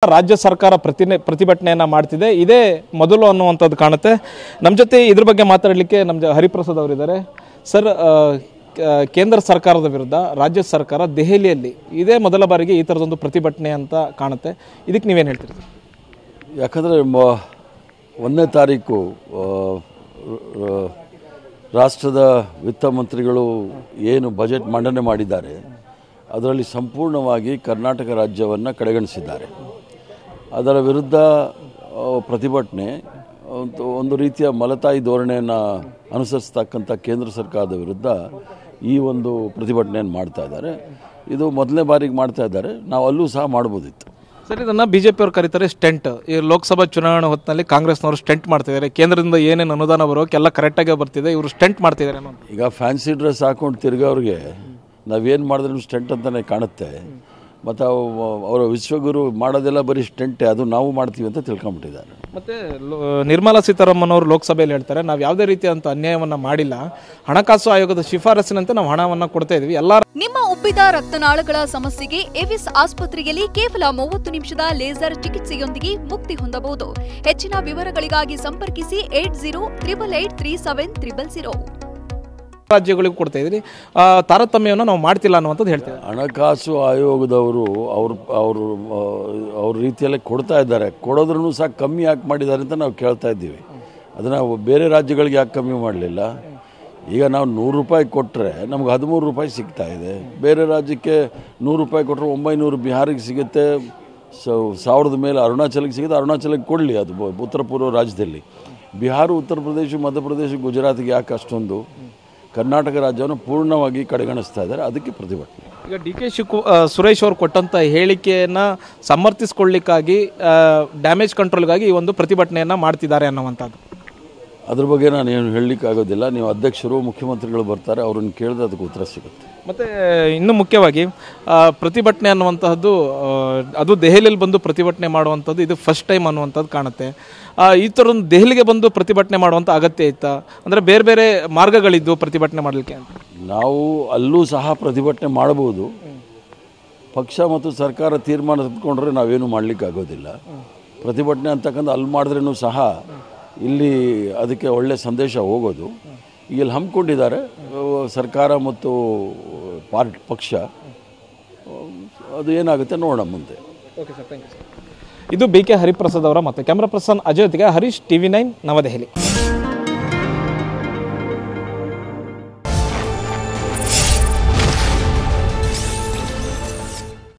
ರಾಜ್ಯ ಸರ್ಕಾರ ಪ್ರತಿಭಟನೆಯನ್ನ ಮಾಡ್ತಿದೆ. ಇದೇ ಮೊದಲು ಅನ್ನುವಂಥದ್ದು ಕಾಣುತ್ತೆ. ನಮ್ಮ ಜೊತೆ ಇದ್ರ ಬಗ್ಗೆ ಮಾತಾಡಲಿಕ್ಕೆ ನಮ್ಮ ಹರಿಪ್ರಸಾದ್ ಅವರಿದ್ದಾರೆ. ಸರ್, ಕೇಂದ್ರ ಸರ್ಕಾರದ ವಿರುದ್ಧ ರಾಜ್ಯ ಸರ್ಕಾರ ದೆಹಲಿಯಲ್ಲಿ ಇದೇ ಮೊದಲ ಬಾರಿಗೆ ಈ ಥರದೊಂದು ಪ್ರತಿಭಟನೆ ಅಂತ ಕಾಣುತ್ತೆ. ಇದಕ್ಕೆ ನೀವೇನು ಹೇಳ್ತೀರಿ? ಯಾಕಂದರೆ 1ನೇ ತಾರೀಕು ರಾಷ್ಟ್ರದ ವಿತ್ತ ಮಂತ್ರಿಗಳು ಏನು ಬಜೆಟ್ ಮಂಡನೆ ಮಾಡಿದ್ದಾರೆ ಅದರಲ್ಲಿ ಸಂಪೂರ್ಣವಾಗಿ ಕರ್ನಾಟಕ ರಾಜ್ಯವನ್ನು ಕಡೆಗಣಿಸಿದ್ದಾರೆ. ಅದರ ವಿರುದ್ಧ ಪ್ರತಿಭಟನೆ ಒಂದು ರೀತಿಯ ಮಲತಾಯಿ ಧೋರಣೆಯನ್ನು ಅನುಸರಿಸ್ತಕ್ಕಂಥ ಕೇಂದ್ರ ಸರ್ಕಾರದ ವಿರುದ್ಧ ಈ ಒಂದು ಪ್ರತಿಭಟನೆಯನ್ನು ಮಾಡ್ತಾ ಇದ್ದಾರೆ. ಇದು ಮೊದಲನೇ ಬಾರಿಗೆ ಮಾಡ್ತಾ ಇದ್ದಾರೆ. ನಾವು ಅಲ್ಲೂ ಸಹ ಮಾಡ್ಬೋದಿತ್ತು. ಸರ್, ಇದನ್ನು BJP ಅವರು ಕರೀತಾರೆ ಸ್ಟೆಂಟ್. ಈ ಲೋಕಸಭಾ ಚುನಾವಣೆ ಹೊತ್ತಿನಲ್ಲಿ ಕಾಂಗ್ರೆಸ್ನವರು ಸ್ಟೆಂಟ್ ಮಾಡ್ತಿದ್ದಾರೆ. ಕೇಂದ್ರದಿಂದ ಏನೇನು ಅನುದಾನ ಬರೋಕ್ಕೆಲ್ಲ ಕರೆಕ್ಟಾಗಿ ಬರ್ತಿದೆ, ಇವರು ಸ್ಟೆಂಟ್ ಮಾಡ್ತಿದ್ದಾರೆ ಅನ್ನೋ. ಈಗ ಫ್ಯಾನ್ಸಿ ಡ್ರೆಸ್ ಹಾಕೊಂಡು ತಿರ್ಗೋರಿಗೆ ನಾವೇನು ಮಾಡಿದ್ರೂ ಸ್ಟೆಂಟ್ ಅಂತಲೇ ಕಾಣುತ್ತೆ. ಮತ್ತು ಅವರ ವಿಶ್ವಗುರು ಮಾಡೋದೆಲ್ಲ ಬರೀ ಸ್ಟೆಂಟೆ, ಅದು ನಾವು ಮಾಡ್ತೀವಿ ಅಂತ ತಿಳ್ಕೊಂಬಿಟ್ಟಿದ್ದಾರೆ. ಮತ್ತು ನಿರ್ಮಲಾ ಸೀತಾರಾಮನ್ ಅವರು ಲೋಕಸಭೆಯಲ್ಲಿ ಹೇಳ್ತಾರೆ, ನಾವು ಯಾವುದೇ ರೀತಿಯಂತ ಅನ್ಯಾಯವನ್ನು ಮಾಡಿಲ್ಲ, ಹಣಕಾಸು ಆಯೋಗದ ಶಿಫಾರಸಿನಂತೆ ನಾವು ಹಣವನ್ನು ಕೊಡ್ತಾ ಇದ್ವಿ. ಎಲ್ಲ ನಿಮ್ಮ ಉಬ್ಬಿದ ರಕ್ತನಾಳಗಳ ಸಮಸ್ಯೆಗೆ ಎವಿಸ್ ಆಸ್ಪತ್ರೆಯಲ್ಲಿ ಕೇವಲ 30 ನಿಮಿಷದ ಲೇಸರ್ ಚಿಕಿತ್ಸೆಯೊಂದಿಗೆ ಮುಕ್ತಿ ಹೊಂದಬಹುದು. ಹೆಚ್ಚಿನ ವಿವರಗಳಿಗಾಗಿ ಸಂಪರ್ಕಿಸಿ 8088837000. ರಾಜ್ಯಗಳಿಗೂ ಕೊಡ್ತಾ ಇದ್ರಿ, ತಾರತಮ್ಯವನ್ನು ನಾವು ಮಾಡ್ತಿಲ್ಲ ಅನ್ನುವಂಥದ್ದು ಹೇಳ್ತೇವೆ. ಹಣಕಾಸು ಆಯೋಗದವರು ಅವ್ರ ರೀತಿಯಲ್ಲೇ ಕೊಡ್ತಾ ಇದ್ದಾರೆ. ಕೊಡೋದ್ರೂ ಸಹ ಕಮ್ಮಿ ಯಾಕೆ ಮಾಡಿದ್ದಾರೆ ಅಂತ ನಾವು ಕೇಳ್ತಾ ಇದ್ದೀವಿ. ಅದನ್ನು ಬೇರೆ ರಾಜ್ಯಗಳಿಗೆ ಯಾಕೆ ಕಮ್ಮಿ ಮಾಡಲಿಲ್ಲ? ಈಗ ನಾವು 100 ರೂಪಾಯಿ ಕೊಟ್ಟರೆ ನಮ್ಗೆ 13 ರೂಪಾಯಿ ಸಿಗ್ತಾ ಇದೆ. ಬೇರೆ ರಾಜ್ಯಕ್ಕೆ 100 ರೂಪಾಯಿ ಕೊಟ್ಟರೆ 900 ಬಿಹಾರಿಗೆ ಸಿಗುತ್ತೆ, 1000 ಮೇಲೆ ಅರುಣಾಚಲಕ್ಕೆ ಸಿಗುತ್ತೆ. ಅರುಣಾಚಲಕ್ಕೆ ಕೊಡಲಿ, ಅದು ಉತ್ತರ ಪೂರ್ವ ರಾಜ್ಯದಲ್ಲಿ. ಬಿಹಾರ, ಉತ್ತರ ಪ್ರದೇಶ, ಮಧ್ಯಪ್ರದೇಶ, ಗುಜರಾತ್ಗೆ ಯಾಕೆ ಅಷ್ಟೊಂದು? ಕರ್ನಾಟಕ ರಾಜ್ಯವನ್ನು ಪೂರ್ಣವಾಗಿ ಕಡೆಗಣಿಸ್ತಾ ಇದ್ದಾರೆ. ಅದಕ್ಕೆ ಪ್ರತಿಭಟನೆ. ಈಗ DK ಸುರೇಶ್ ಅವರು ಕೊಟ್ಟಂಥ ಹೇಳಿಕೆಯನ್ನು ಸಮರ್ಥಿಸ್ಕೊಳ್ಳಿಕ್ಕಾಗಿ ಡ್ಯಾಮೇಜ್ ಕಂಟ್ರೋಲ್ಗಾಗಿ ಈ ಒಂದು ಪ್ರತಿಭಟನೆಯನ್ನು ಮಾಡ್ತಿದ್ದಾರೆ ಅನ್ನುವಂಥದ್ದು. ಅದ್ರ ಬಗ್ಗೆ ನಾನು ಏನು ಹೇಳಲಿಕ್ಕಾಗೋದಿಲ್ಲ. ನೀವು ಅಧ್ಯಕ್ಷರು, ಮುಖ್ಯಮಂತ್ರಿಗಳು ಬರ್ತಾರೆ, ಅವ್ರನ್ನ ಕೇಳಿದ್ರೆ ಅದಕ್ಕೆ ಉತ್ತರ ಸಿಗುತ್ತೆ. ಮತ್ತು ಇನ್ನು ಮುಖ್ಯವಾಗಿ ಪ್ರತಿಭಟನೆ ಅನ್ನುವಂತಹದ್ದು, ಅದು ದೆಹಲಿಯಲ್ಲಿ ಬಂದು ಪ್ರತಿಭಟನೆ ಮಾಡುವಂಥದ್ದು ಇದು ಫಸ್ಟ್ ಟೈಮ್ ಅನ್ನುವಂಥದ್ದು ಕಾಣುತ್ತೆ. ಈ ಥರದ್ದು ದೆಹಲಿಗೆ ಬಂದು ಪ್ರತಿಭಟನೆ ಮಾಡುವಂಥ ಅಗತ್ಯ ಇತ್ತಾ? ಅಂದರೆ ಬೇರೆ ಬೇರೆ ಮಾರ್ಗಗಳಿದ್ದು ಪ್ರತಿಭಟನೆ ಮಾಡಲಿಕ್ಕೆ ಅಂತ. ನಾವು ಅಲ್ಲೂ ಸಹ ಪ್ರತಿಭಟನೆ ಮಾಡಬಹುದು. ಪಕ್ಷ ಮತ್ತು ಸರ್ಕಾರ ತೀರ್ಮಾನ ತೆಗೆದುಕೊಂಡ್ರೆ ನಾವೇನು ಮಾಡಲಿಕ್ಕಾಗೋದಿಲ್ಲ. ಪ್ರತಿಭಟನೆ ಅಂತಕ್ಕಂಥ ಅಲ್ಲಿ ಮಾಡಿದ್ರೂ ಸಹ ಇಲ್ಲಿ ಅದಕ್ಕೆ ಒಳ್ಳೆ ಸಂದೇಶ ಹೋಗೋದು. ಇಲ್ಲಿ ಹಮ್ಮಿಕೊಂಡಿದ್ದಾರೆ ಸರ್ಕಾರ ಮತ್ತು ಪಕ್ಷ. ಅದು ಏನಾಗುತ್ತೆ ನೋಡೋಣ ಮುಂದೆ. Okay sir, thank you sir. ಇದು BK ಹರಿಪ್ರಸಾದ್ ಅವರ ಮತ್ತು ಕ್ಯಾಮ್ರಾ ಪರ್ಸನ್ ಅಜಯ್ ಜೊತೆಗೆ ಹರೀಶ್, TV9 ನವದೆಹಲಿ.